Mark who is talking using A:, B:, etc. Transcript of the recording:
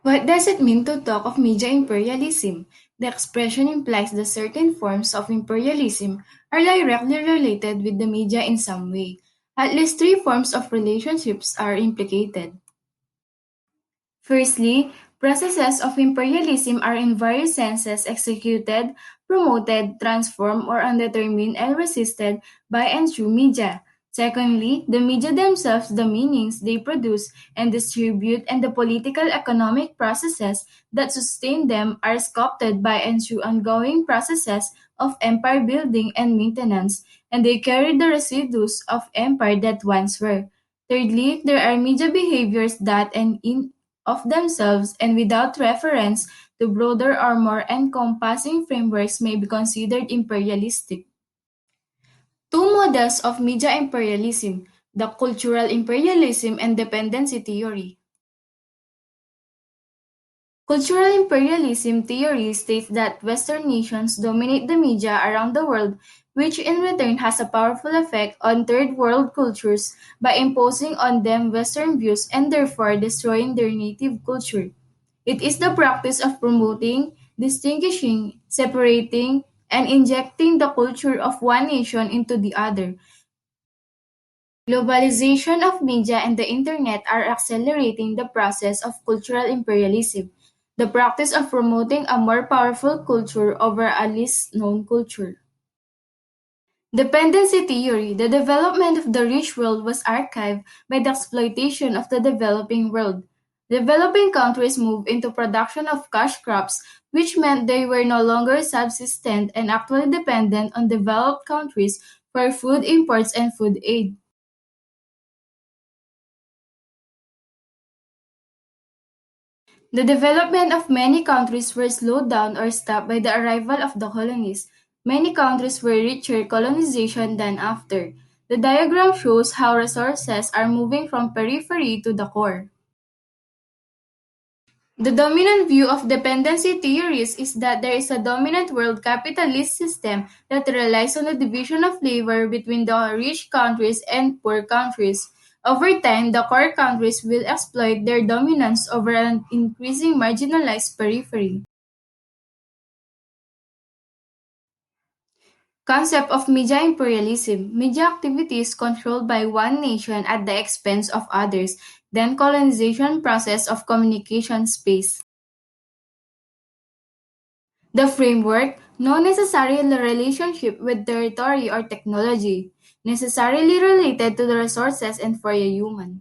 A: What does it mean to talk of media imperialism? The expression implies that certain forms of imperialism are directly related with the media in some way. At least three forms of relationships are implicated. Firstly, processes of imperialism are in various senses executed, promoted, transformed, or undetermined and resisted by and through media. Secondly, the media themselves, the meanings they produce and distribute, and the political economic processes that sustain them are sculpted by and through ongoing processes of empire building and maintenance, and they carry the residues of empire that once were. Thirdly, there are media behaviors that and in of themselves and without reference to broader or more encompassing frameworks may be considered imperialistic. Two models of media imperialism: the cultural imperialism and dependency theory. Cultural imperialism theory states that Western nations dominate the media around the world, which in return has a powerful effect on Third World cultures by imposing on them Western views and therefore destroying their native culture. It is the practice of promoting, distinguishing, separating, and injecting the culture of one nation into the other. Globalization of media and the Internet are accelerating the process of cultural imperialism, the practice of promoting a more powerful culture over a less known culture. Dependency theory: the development of the rich world was archived by the exploitation of the developing world. Developing countries moved into production of cash crops, which meant they were no longer subsistent and actually dependent on developed countries for food imports and food aid. The development of many countries were slowed down or stopped by the arrival of the colonists. Many countries were richer colonization than after. The diagram shows how resources are moving from periphery to the core. The dominant view of dependency theories is that there is a dominant world capitalist system that relies on the division of labor between the rich countries and poor countries. Over time, the core countries will exploit their dominance over an increasing marginalized periphery. Concept of media imperialism: media activity is controlled by one nation at the expense of others, then colonization process of communication space. The framework: no necessarily relationship with territory or technology, necessarily related to the resources and for a human.